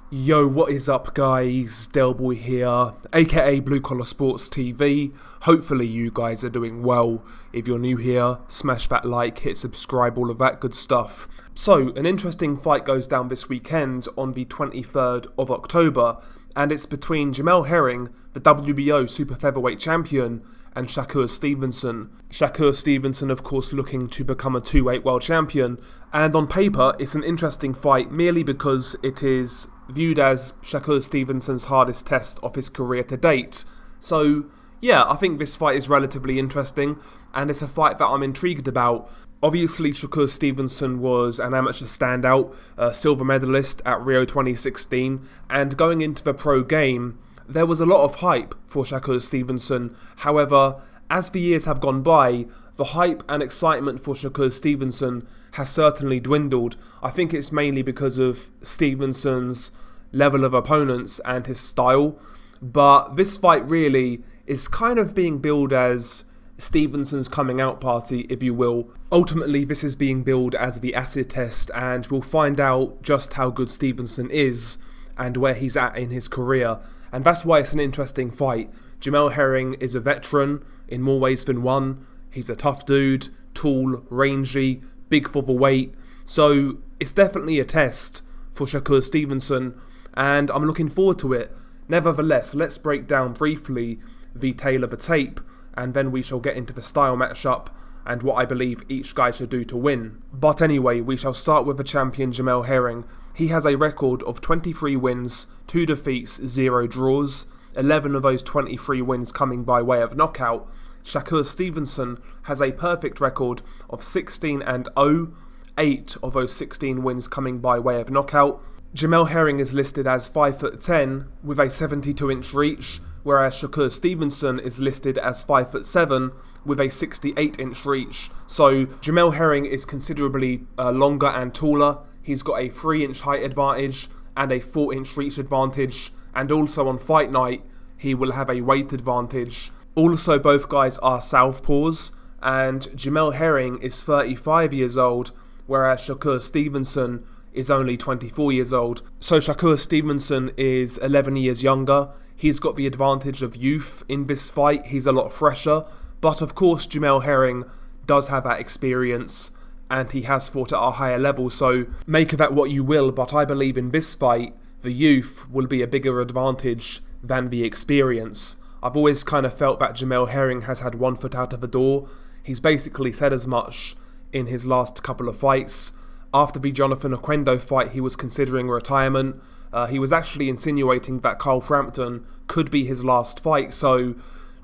Yo, what is up guys? Delboy here, aka Blue Collar Sports TV. Hopefully you guys are doing well. If you're new here, smash that like, hit subscribe, all of that good stuff. So, an interesting fight goes down this weekend on the 23rd of October, and it's between Jamel Herring, the WBO Super Featherweight Champion, and Shakur Stevenson. Shakur Stevenson, of course, looking to become a 2-weight world champion, and on paper, it's an interesting fight merely because it is viewed as Shakur Stevenson's hardest test of his career to date. So, yeah, I think this fight is relatively interesting, and it's a fight that I'm intrigued about. Obviously, Shakur Stevenson was an amateur standout, a silver medalist at Rio 2016, and going into the pro game, there was a lot of hype for Shakur Stevenson. However, as the years have gone by, the hype and excitement for Shakur Stevenson has certainly dwindled. I think it's mainly because of Stevenson's level of opponents and his style. But this fight really is kind of being billed as Stevenson's coming out party, if you will. Ultimately, this is being billed as the acid test, and we'll find out just how good Stevenson is and where he's at in his career. And that's why it's an interesting fight. Jamel Herring is a veteran in more ways than one. He's a tough dude, tall, rangy, big for the weight. So it's definitely a test for Shakur Stevenson, and I'm looking forward to it. Nevertheless, let's break down briefly the tale of the tape, and then we shall get into the style matchup and what I believe each guy should do to win. But anyway, we shall start with the champion Jamel Herring. He has a record of 23 wins, 2 defeats, 0 draws, 11 of those 23 wins coming by way of knockout. Shakur Stevenson has a perfect record of 16-0, 8 of those 16 wins coming by way of knockout. Jamel Herring is listed as 5'10" with a 72-inch reach, whereas Shakur Stevenson is listed as 5'7" with a 68-inch reach. So Jamel Herring is considerably longer and taller. He's got a 3-inch height advantage and a 4-inch reach advantage, and also on fight night he will have a weight advantage. Also, both guys are southpaws, and Jamel Herring is 35 years old, whereas Shakur Stevenson is only 24 years old. So Shakur Stevenson is 11 years younger. He's got the advantage of youth in this fight. He's a lot fresher, but of course Jamel Herring does have that experience, and he has fought at a higher level, so make of that what you will, but I believe in this fight, the youth will be a bigger advantage than the experience. I've always kind of felt that Jamel Herring has had one foot out of the door. He's basically said as much in his last couple of fights. After the Jonathan Oquendo fight, he was considering retirement. He was actually insinuating that Carl Frampton could be his last fight, so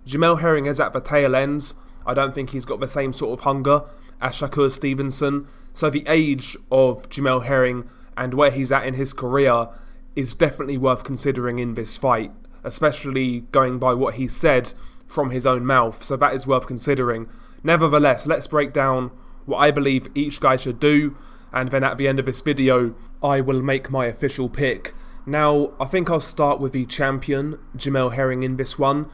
Jamel Herring is at the tail end. I don't think he's got the same sort of hunger as Shakur Stevenson, so the age of Jamel Herring and where he's at in his career is definitely worth considering in this fight, especially going by what he said from his own mouth, so that is worth considering. Nevertheless, let's break down what I believe each guy should do, and then at the end of this video, I will make my official pick. Now, I think I'll start with the champion, Jamel Herring, in this one.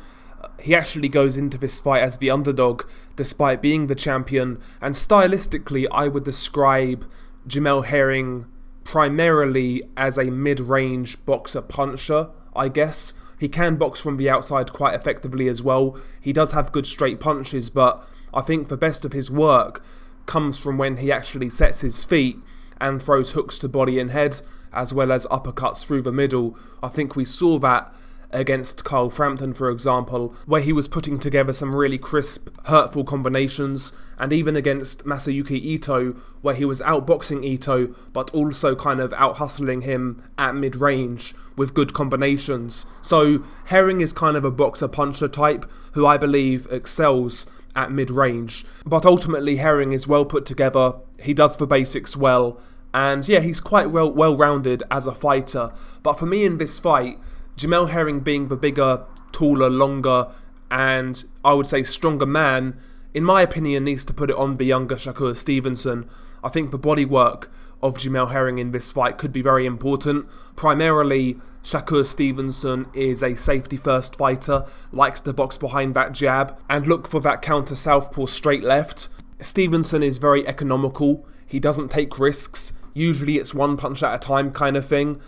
He actually goes into this fight as the underdog, despite being the champion, and stylistically, I would describe Jamel Herring primarily as a mid-range boxer-puncher, I guess. He can box from the outside quite effectively as well. He does have good straight punches, but I think the best of his work comes from when he actually sets his feet and throws hooks to body and head, as well as uppercuts through the middle. I think we saw that against Carl Frampton, for example, where he was putting together some really crisp, hurtful combinations, and even against Masayuki Ito, where he was outboxing Ito, but also kind of out-hustling him at mid-range with good combinations. So Herring is kind of a boxer-puncher type, who I believe excels at mid-range. But ultimately, Herring is well put together, he does the basics well, and yeah, he's quite well-rounded as a fighter. But for me in this fight, Jamel Herring being the bigger, taller, longer, and I would say stronger man, in my opinion, needs to put it on the younger Shakur Stevenson. I think the bodywork of Jamel Herring in this fight could be very important. Primarily, Shakur Stevenson is a safety-first fighter, likes to box behind that jab, and look for that counter southpaw straight left. Stevenson is very economical, he doesn't take risks, usually it's one punch at a time kind of thing.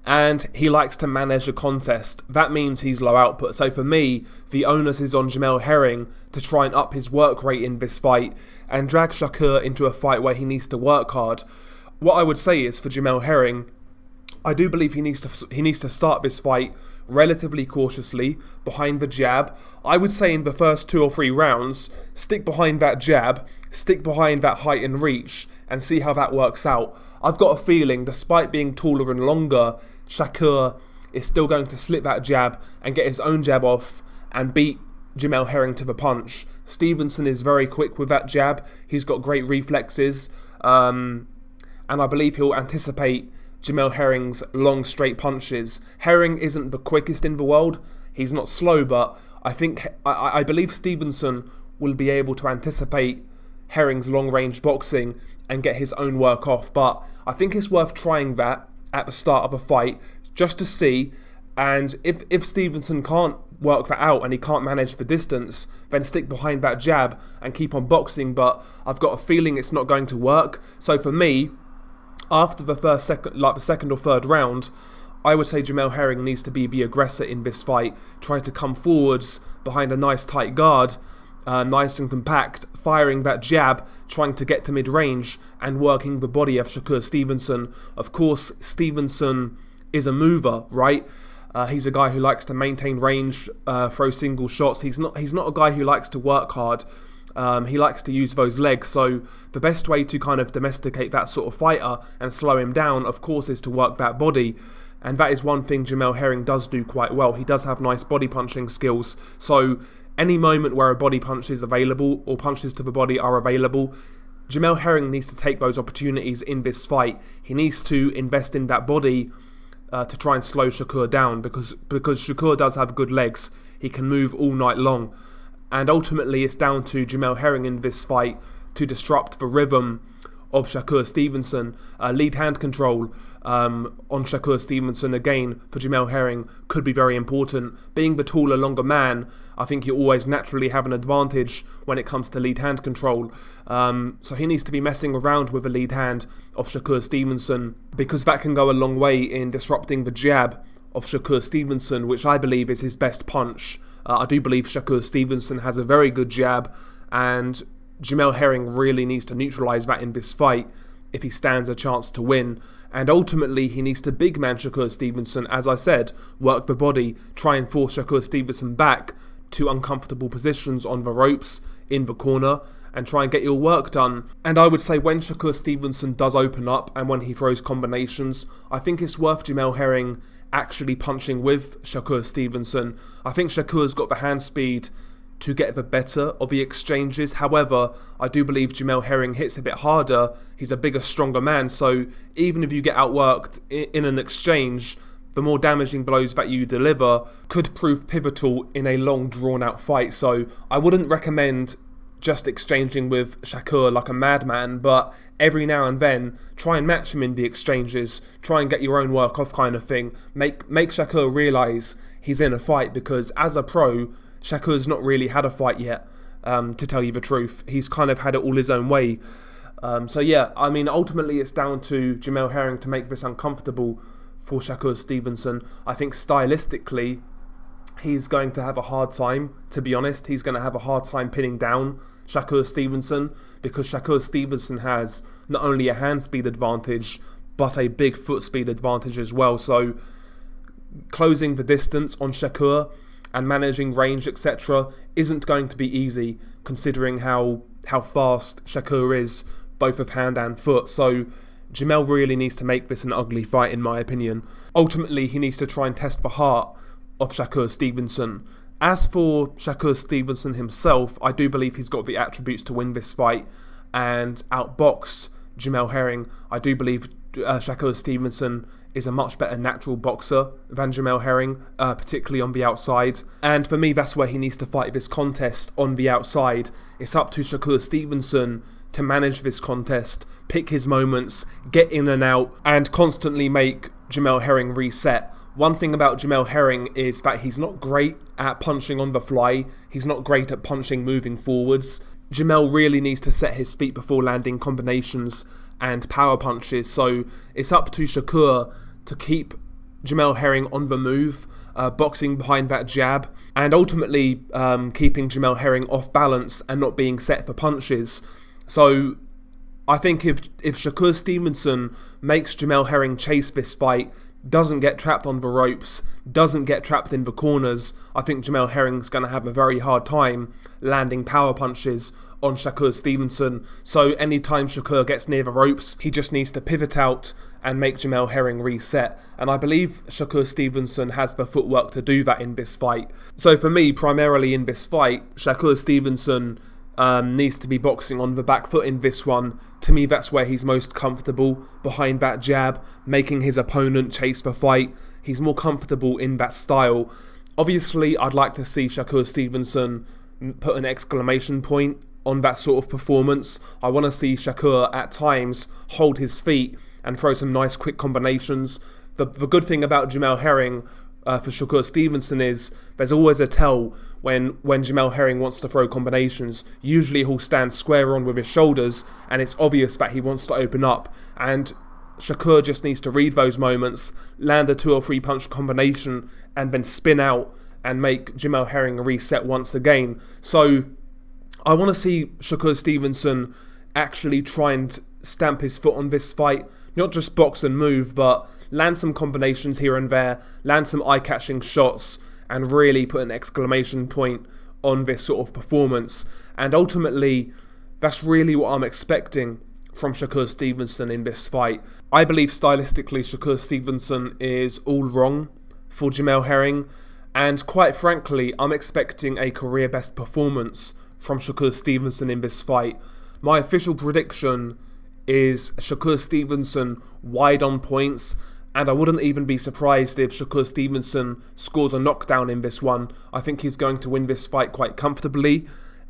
and he likes to manage a contest. That means he's low output. So for me, the onus is on Jamel Herring to try and up his work rate in this fight and drag Shakur into a fight where he needs to work hard. What I would say is for Jamel Herring, I do believe he needs to start this fight relatively cautiously, behind the jab. I would say in the first 2 or 3 rounds, stick behind that jab, stick behind that height and reach, and see how that works out. I've got a feeling, despite being taller and longer, Shakur is still going to slip that jab and get his own jab off and beat Jamel Herring to the punch. Stevenson is very quick with that jab. He's got great reflexes, and I believe he'll anticipate Jamel Herring's long straight punches. Herring isn't the quickest in the world. He's not slow, but I believe Stevenson will be able to anticipate Herring's long range boxing and get his own work off. But I think it's worth trying that at the start of a fight just to see. And if Stevenson can't work that out and he can't manage the distance, then stick behind that jab and keep on boxing. But I've got a feeling it's not going to work. So for me, after the second or third round, I would say Jamel Herring needs to be the aggressor in this fight, trying to come forwards behind a nice tight guard, nice and compact, firing that jab, trying to get to mid-range and working the body of Shakur Stevenson. Of course, Stevenson is a mover, right? He's a guy who likes to maintain range, throw single shots. He's not a guy who likes to work hard. He likes to use those legs, so the best way to kind of domesticate that sort of fighter and slow him down, of course, is to work that body. And that is one thing Jamel Herring does do quite well. He does have nice body punching skills, so any moment where a body punch is available or punches to the body are available, Jamel Herring needs to take those opportunities in this fight. He needs to invest in that body to try and slow Shakur down, because Shakur does have good legs. He can move all night long. And ultimately, it's down to Jamel Herring in this fight to disrupt the rhythm of Shakur Stevenson. Lead hand control on Shakur Stevenson, again, for Jamel Herring, could be very important. Being the taller, longer man, I think you always naturally have an advantage when it comes to lead hand control. So he needs to be messing around with the lead hand of Shakur Stevenson, because that can go a long way in disrupting the jab of Shakur Stevenson, which I believe is his best punch. I do believe Shakur Stevenson has a very good jab, and Jamel Herring really needs to neutralise that in this fight if he stands a chance to win. And ultimately, he needs to big man Shakur Stevenson, as I said, work the body, try and force Shakur Stevenson back to uncomfortable positions on the ropes, in the corner, and try and get your work done. And I would say when Shakur Stevenson does open up and when he throws combinations, I think it's worth Jamel Herring actually punching with Shakur Stevenson. I think Shakur's got the hand speed to get the better of the exchanges. However, I do believe Jamel Herring hits a bit harder. He's a bigger, stronger man, so even if you get outworked in an exchange, the more damaging blows that you deliver could prove pivotal in a long, drawn-out fight. So I wouldn't recommend just exchanging with Shakur like a madman, but every now and then try and match him in the exchanges, try and get your own work off, kind of thing. Make Shakur realise he's in a fight, because as a pro, Shakur's not really had a fight yet, to tell you the truth. He's kind of had it all his own way. So yeah, I mean, ultimately it's down to Jamel Herring to make this uncomfortable for Shakur Stevenson. I think stylistically, he's going to have a hard time, to be honest. He's going to have a hard time pinning down Shakur Stevenson, because Shakur Stevenson has not only a hand speed advantage, but a big foot speed advantage as well. So closing the distance on Shakur and managing range, etc., isn't going to be easy, considering how fast Shakur is, both of hand and foot. So Jamel really needs to make this an ugly fight, in my opinion. Ultimately, he needs to try and test the heart of Shakur Stevenson. As for Shakur Stevenson himself, I do believe he's got the attributes to win this fight and outbox Jamel Herring. I do believe Shakur Stevenson is a much better natural boxer than Jamel Herring, particularly on the outside. And for me, that's where he needs to fight this contest, on the outside. It's up to Shakur Stevenson to manage this contest, pick his moments, get in and out, and constantly make Jamel Herring reset. One thing about Jamel Herring is that he's not great at punching on the fly. He's not great at punching moving forwards. Jamel really needs to set his feet before landing combinations and power punches. So it's up to Shakur to keep Jamel Herring on the move, boxing behind that jab, and ultimately keeping Jamel Herring off balance and not being set for punches. So I think if Shakur Stevenson makes Jamel Herring chase this fight, doesn't get trapped on the ropes, doesn't get trapped in the corners, I think Jamel Herring's going to have a very hard time landing power punches on Shakur Stevenson. So anytime Shakur gets near the ropes, he just needs to pivot out and make Jamel Herring reset. And I believe Shakur Stevenson has the footwork to do that in this fight. So for me, primarily in this fight, Shakur Stevenson needs to be boxing on the back foot in this one. To me, that's where he's most comfortable, behind that jab, making his opponent chase the fight. He's more comfortable in that style. Obviously, I'd like to see Shakur Stevenson put an exclamation point on that sort of performance. I want to see Shakur at times hold his feet and throw some nice quick combinations. The good thing about Jamel Herring for Shakur Stevenson is there's always a tell when Jamel Herring wants to throw combinations. Usually he'll stand square on with his shoulders and it's obvious that he wants to open up, and Shakur just needs to read those moments, land a 2 or 3 punch combination and then spin out and make Jamel Herring reset once again. So I want to see Shakur Stevenson actually try and stamp his foot on this fight, not just box and move, but land some combinations here and there, land some eye-catching shots, and really put an exclamation point on this sort of performance. And ultimately, that's really what I'm expecting from Shakur Stevenson in this fight. I believe stylistically Shakur Stevenson is all wrong for Jamel Herring, and quite frankly, I'm expecting a career-best performance from Shakur Stevenson in this fight. My official prediction is Shakur Stevenson wide on points, and I wouldn't even be surprised if Shakur Stevenson scores a knockdown in this one. I think he's going to win this fight quite comfortably,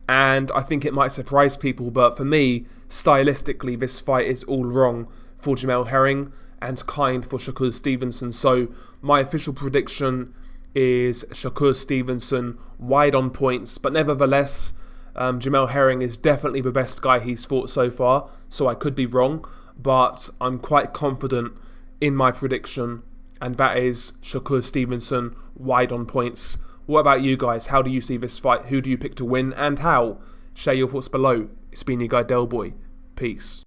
and I think it might surprise people, but for me, stylistically, this fight is all wrong for Jamel Herring and kind for Shakur Stevenson. So my official prediction is Shakur Stevenson wide on points, but nevertheless, Jamel Herring is definitely the best guy he's fought so far, so I could be wrong, but I'm quite confident in my prediction, and that is Shakur Stevenson wide on points. What about you guys? How do you see this fight? Who do you pick to win and how? Share your thoughts below. It's been your guy Delboy. Peace.